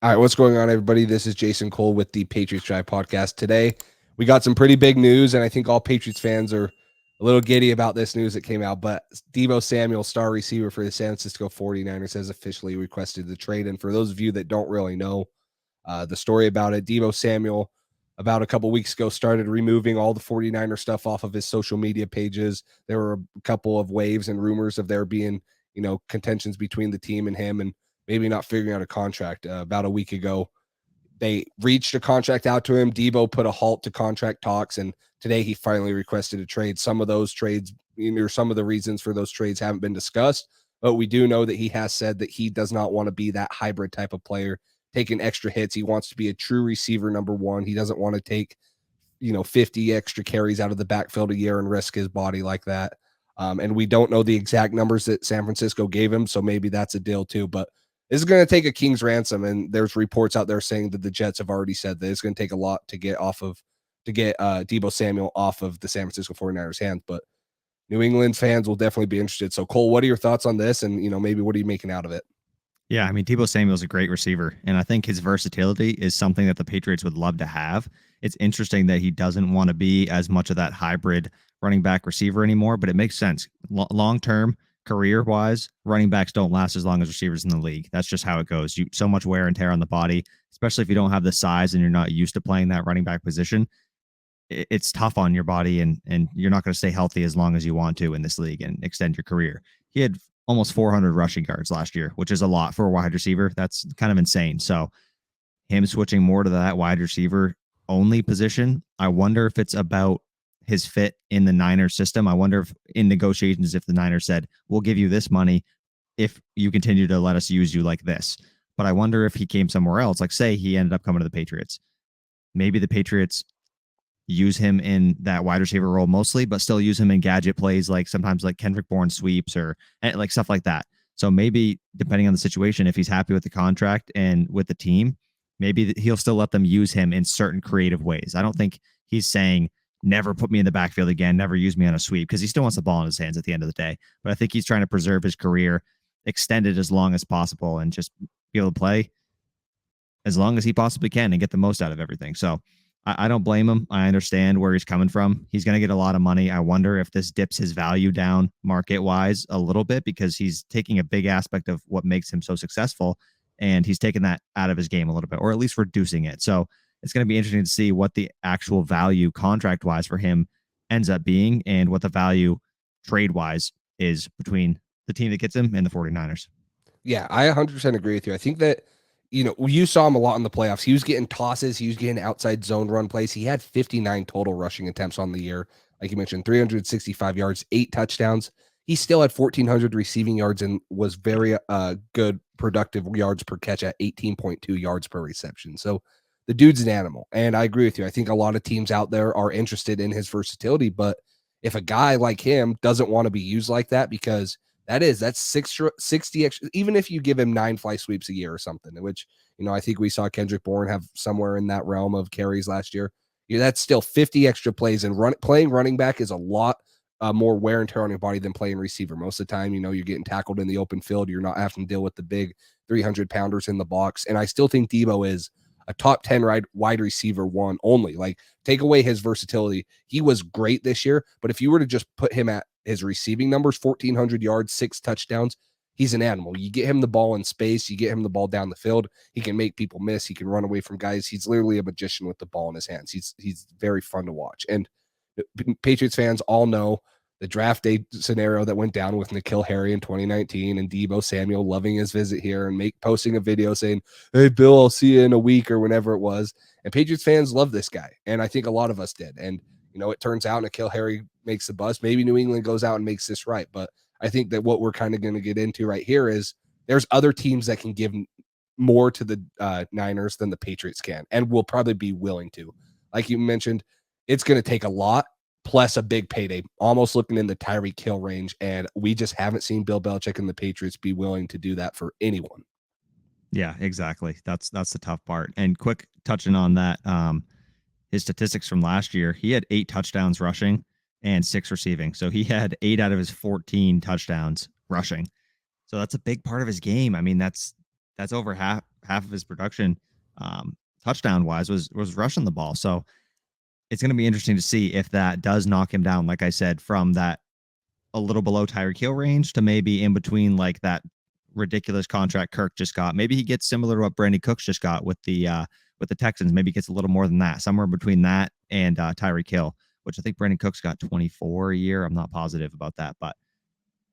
All right, what's going on, everybody? This is Jason Cole with the Patriots Drive podcast. Today, we got some pretty big news, and I think all Patriots fans are a little giddy about this news that came out. But Deebo Samuel, star receiver for the San Francisco 49ers, has officially requested the trade. And for those of you that don't really know the story about it, Deebo Samuel, about a couple weeks ago, started removing all the 49er stuff off of his social media pages. There were a couple of waves and rumors of there being, contentions between the team and him, and maybe not figuring out a contract. About a week ago, they reached a contract out to him. Deebo put a halt to contract talks, and today he finally requested a trade. Some of those trades, some of the reasons for those trades haven't been discussed, but we do know that he has said that he does not want to be that hybrid type of player, taking extra hits. He wants to be a true receiver, number one. He doesn't want to take, 50 extra carries out of the backfield a year and risk his body like that. And we don't know the exact numbers that San Francisco gave him, so maybe that's a deal too. But this is going to take a king's ransom, and there's reports out there saying that the Jets have already said that it's going to take a lot to get Deebo Samuel off of the San Francisco 49ers hands. But New England fans will definitely be interested. So Cole, what are your thoughts on this? And, maybe what are you making out of it? Yeah, I mean, Deebo Samuel is a great receiver, and I think his versatility is something that the Patriots would love to have. It's interesting that he doesn't want to be as much of that hybrid running back receiver anymore, but it makes sense. Long term, career wise, running backs don't last as long as receivers in the league. That's just how it goes. So much wear and tear on the body, especially if you don't have the size and you're not used to playing that running back position. It's tough on your body, and you're not going to stay healthy as long as you want to in this league and extend your career. He had almost 400 rushing yards last year, which is a lot for a wide receiver. That's kind of insane. So him switching more to that wide receiver only position, I wonder if it's about his fit in the Niners system. I wonder if in negotiations, if the Niners said, we'll give you this money if you continue to let us use you like this. But I wonder if he came somewhere else, like say he ended up coming to the Patriots. Maybe the Patriots use him in that wide receiver role mostly, but still use him in gadget plays, like sometimes like Kendrick Bourne sweeps or like stuff like that. So maybe depending on the situation, if he's happy with the contract and with the team, maybe he'll still let them use him in certain creative ways. I don't think he's saying never put me in the backfield again, never use me on a sweep, because he still wants the ball in his hands at the end of the day. But I think he's trying to preserve his career, extend it as long as possible, and just be able to play as long as he possibly can and get the most out of everything. So I don't blame him. I understand where he's coming from. He's going to get a lot of money. I wonder if this dips his value down market wise a little bit, because he's taking a big aspect of what makes him so successful, and he's taking that out of his game a little bit, or at least reducing it. So it's going to be interesting to see what the actual value contract wise for him ends up being, and what the value trade wise is between the team that gets him and the 49ers. Yeah, I 100% agree with you. I think that, you saw him a lot in the playoffs. He was getting tosses. He was getting outside zone run plays. He had 59 total rushing attempts on the year. Like you mentioned, 365 yards, 8 touchdowns. He still had 1,400 receiving yards and was very good, productive yards per catch at 18.2 yards per reception. So the dude's an animal. And I agree with you. I think a lot of teams out there are interested in his versatility. But if a guy like him doesn't want to be used like that, because that's 60 extra, even if you give him 9 fly sweeps a year or something, which, I think we saw Kendrick Bourne have somewhere in that realm of carries last year. That's still 50 extra plays, and playing running back is a lot more wear and tear on your body than playing receiver. Most of the time, you're getting tackled in the open field. You're not having to deal with the big 300 pounders in the box. And I still think Deebo is a top 10 wide receiver one only. Like, take away his versatility. He was great this year, but if you were to just put him at his receiving numbers, 1,400 yards, 6 touchdowns, he's an animal. You get him the ball in space, you get him the ball down the field, he can make people miss, he can run away from guys. He's literally a magician with the ball in his hands. He's very fun to watch. And Patriots fans all know the draft day scenario that went down with N'Keal Harry in 2019, and Deebo Samuel loving his visit here and posting a video saying, "Hey, Bill, I'll see you in a week," or whenever it was. And Patriots fans love this guy, and I think a lot of us did. And it turns out N'Keal Harry makes the bust. Maybe New England goes out and makes this right, but I think that what we're kind of going to get into right here is there's other teams that can give more to the Niners than the Patriots can, and will probably be willing to. Like you mentioned, it's going to take a lot, plus a big payday, almost looking in the Tyreek Hill range, and we just haven't seen Bill Belichick and the Patriots be willing to do that for anyone. Yeah, exactly. That's the tough part. And quick touching on that, his statistics from last year, he had 8 touchdowns rushing and 6 receiving. So he had 8 out of his 14 touchdowns rushing. So that's a big part of his game. I mean, that's over half of his production, touchdown wise, was rushing the ball. So it's going to be interesting to see if that does knock him down, like I said, from that a little below Tyreek Hill range to maybe in between like that ridiculous contract Kirk just got. Maybe he gets similar to what Brandon Cooks just got with the Texans. Maybe gets a little more than that, somewhere between that and Tyreek Hill, which I think Brandon Cooks got 24 a year. I'm not positive about that, but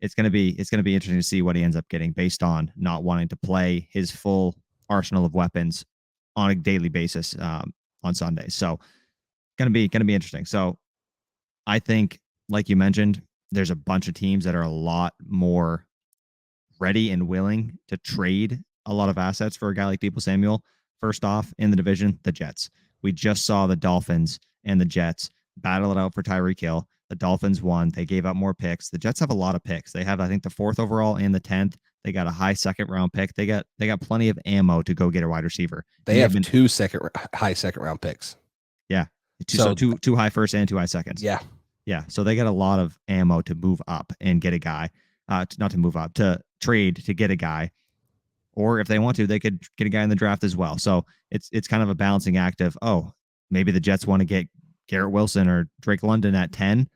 it's gonna be interesting to see what he ends up getting based on not wanting to play his full arsenal of weapons on a daily basis on Sundays. So gonna be interesting. So I think, like you mentioned, there's a bunch of teams that are a lot more ready and willing to trade a lot of assets for a guy like Deebo Samuel. First off, in the division, the Jets. We just saw the Dolphins and the Jets battle it out for Tyreek Hill. The Dolphins won. They gave up more picks. The Jets have a lot of picks. They have, I think, the 4th overall and the 10th. They got a high 2nd round pick. They got plenty of ammo to go get a wide receiver. They have two high second round picks. Yeah. Two high first and 2 high seconds. Yeah. Yeah. So they got a lot of ammo to move up and get a guy. Not to move up, to trade to get a guy. Or if they want to, they could get a guy in the draft as well. So it's kind of a balancing act of, oh, maybe the Jets want to get Garrett Wilson or Drake London at 10,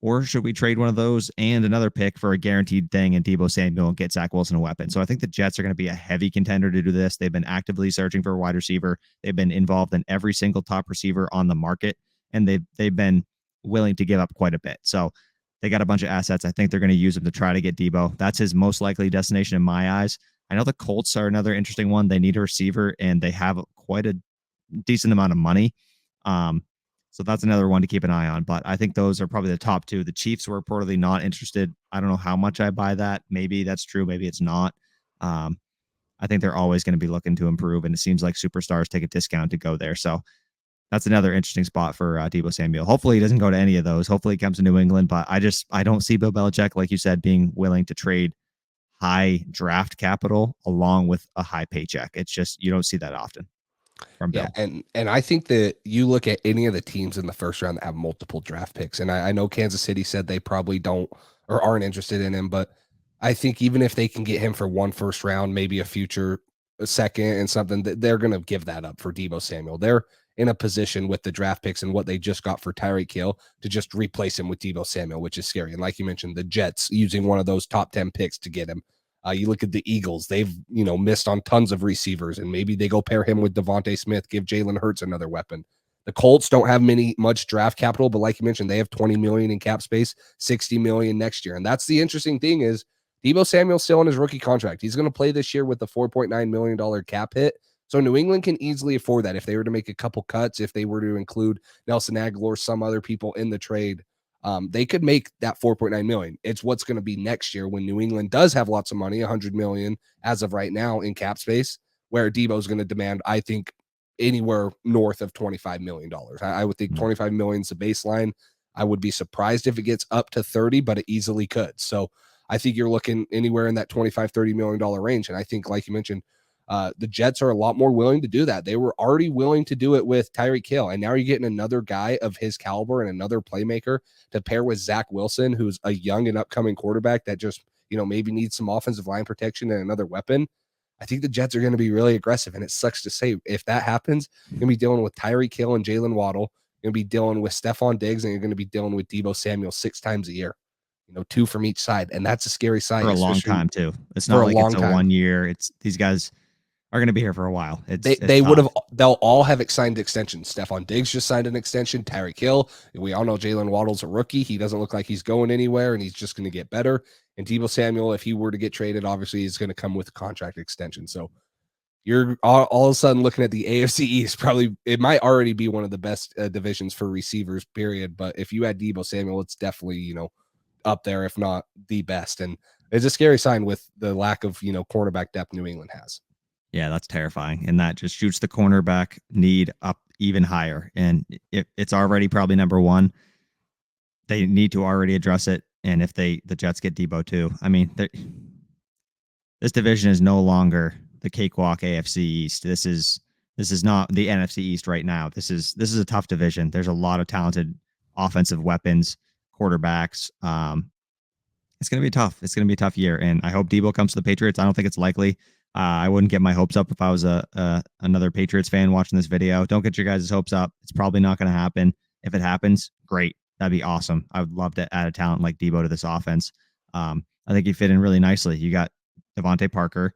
or should we trade one of those and another pick for a guaranteed thing and Deebo Samuel and get Zach Wilson a weapon? So I think the Jets are going to be a heavy contender to do this. They've been actively searching for a wide receiver. They've been involved in every single top receiver on the market, and they've been willing to give up quite a bit. So they got a bunch of assets. I think they're going to use them to try to get Deebo. That's his most likely destination in my eyes. I know the Colts are another interesting one. They need a receiver, and they have quite a decent amount of money. So that's another one to keep an eye on. But I think those are probably the top two. The Chiefs were reportedly not interested. I don't know how much I buy that. Maybe that's true. Maybe it's not. I think they're always going to be looking to improve, and it seems like superstars take a discount to go there. So that's another interesting spot for Deebo Samuel. Hopefully he doesn't go to any of those. Hopefully he comes to New England. But I don't see Bill Belichick, like you said, being willing to trade high draft capital along with a high paycheck. It's just, you don't see that often from Bill. Yeah, and I think that you look at any of the teams in the first round that have multiple draft picks, and I know Kansas City said they probably don't or aren't interested in him, but I think even if they can get him for one first round, maybe a future second and something, that they're going to give that up for Deebo Samuel. They're in a position with the draft picks and what they just got for Tyreek Hill to just replace him with Deebo Samuel, which is scary. And like you mentioned, the Jets using one of those top 10 picks to get him. You look at the Eagles; they've missed on tons of receivers, and maybe they go pair him with Devontae Smith, give Jalen Hurts another weapon. The Colts don't have much draft capital, but like you mentioned, they have 20 million in cap space, 60 million next year, and that's the interesting thing is Deebo Samuel's still on his rookie contract. He's going to play this year with the $4.9 million cap hit. So New England can easily afford that if they were to make a couple cuts, if they were to include Nelson Aguilar, some other people in the trade. They could make that 4.9 million. It's what's going to be next year when New England does have lots of money, 100 million as of right now in cap space, where Deebo is going to demand, I think, anywhere north of $25 million. I would think 25 million is the baseline. I would be surprised if it gets up to 30, but it easily could. So I think you're looking anywhere in that $25-30 million range. And I think, like you mentioned, the Jets are a lot more willing to do that. They were already willing to do it with Tyreek Hill, and now you're getting another guy of his caliber and another playmaker to pair with Zach Wilson, who's a young and upcoming quarterback that just, maybe needs some offensive line protection and another weapon. I think the Jets are going to be really aggressive, and it sucks to say if that happens, you're going to be dealing with Tyreek Hill and Jalen Waddle. You're going to be dealing with Stephon Diggs, and you're going to be dealing with Deebo Samuel 6 times a year. 2 from each side, and that's a scary sight For a long time too. It's not like it's a 1 year. It's these guys are going to be here for a while. They'll all have signed extensions. Stephon Diggs just signed an extension. Tyreek Hill, we all know Jalen Waddle's a rookie. He doesn't look like he's going anywhere, and he's just going to get better. And Deebo Samuel, if he were to get traded, obviously he's going to come with a contract extension. So you're all of a sudden looking at the AFC East. Probably it might already be one of the best divisions for receivers, period. But if you add Deebo Samuel, it's definitely, up there, if not the best. And it's a scary sign with the lack of, cornerback depth New England has. Yeah, that's terrifying. And that just shoots the cornerback need up even higher. And it's already probably number one. They need to already address it. And if the Jets get Deebo too, I mean, this division is no longer the cakewalk AFC East. This is not the NFC East right now. This is a tough division. There's a lot of talented offensive weapons, quarterbacks. It's going to be tough. It's going to be a tough year. And I hope Deebo comes to the Patriots. I don't think it's likely. I wouldn't get my hopes up if I was another Patriots fan watching this video. Don't get your guys' hopes up. It's probably not going to happen. If it happens, great. That'd be awesome. I would love to add a talent like Deebo to this offense. I think he fit in really nicely. You got Devontae Parker,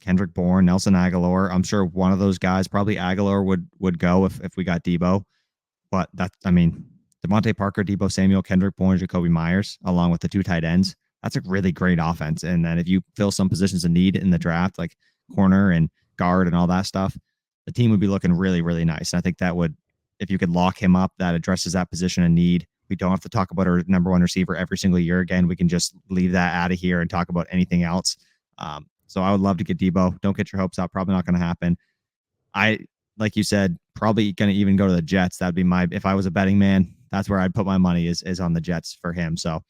Kendrick Bourne, Nelson Aguilar. I'm sure one of those guys, probably Aguilar, would go if we got Deebo. But I mean, Devontae Parker, Deebo Samuel, Kendrick Bourne, Jacoby Myers, along with the 2 tight ends. That's a really great offense. And then if you fill some positions of need in the draft, like corner and guard and all that stuff, the team would be looking really, really nice. And I think that would, if you could lock him up, that addresses that position of need. We don't have to talk about our number 1 receiver every single year again. We can just leave that out of here and talk about anything else. So I would love to get Deebo. Don't get your hopes up. Probably not going to happen. I, like you said, probably going to even go to the Jets. That'd be if I was a betting man, that's where I'd put my money is on the Jets for him. So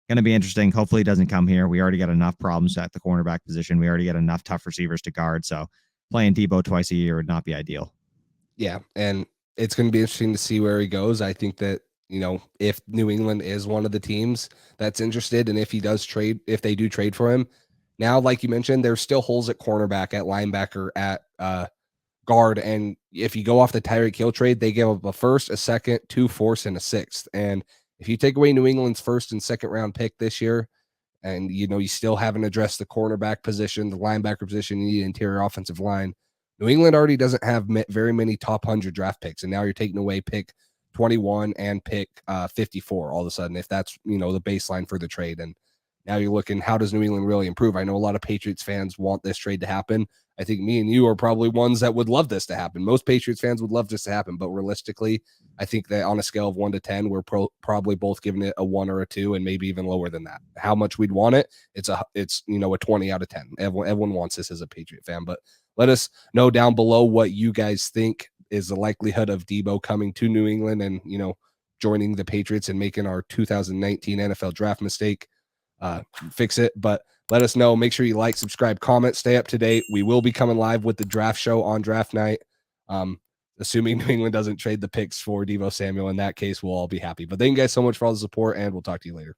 going to be interesting. Hopefully he doesn't come here. We already got enough problems at the cornerback position. We already got enough tough receivers to guard. So playing Deebo twice a year would not be ideal. Yeah. And it's going to be interesting to see where he goes. I think that, if New England is one of the teams that's interested, and if they do trade for him now, like you mentioned, there's still holes at cornerback, at linebacker, at guard. And if you go off the Tyreek Hill trade, they give up a first, a second, 2 fourths, and a sixth. And if you take away New England's first and second round pick this year, and you still haven't addressed the cornerback position, the linebacker position, you need interior offensive line. New England already doesn't have very many top 100 draft picks, and now you're taking away pick 21 and pick 54 all of a sudden, if that's the baseline for the trade. And now you're looking, how does New England really improve? I know a lot of Patriots fans want this trade to happen. I think me and you are probably ones that would love this to happen. Most Patriots fans would love this to happen, but realistically, I think that on a scale of 1 to 10, we're probably both giving it a 1 or a 2, and maybe even lower than that. How much we'd want it? It's a 20 out of 10. Everyone wants this as a Patriot fan, but let us know down below what you guys think is the likelihood of Deebo coming to New England and joining the Patriots and making our 2019 NFL draft mistake. Fix it, but let us know. Make sure you like, subscribe, comment, stay up to date. We will be coming live with the draft show on draft night. Assuming New England doesn't trade the picks for Deebo Samuel. In that case, we'll all be happy. But thank you guys so much for all the support, and we'll talk to you later.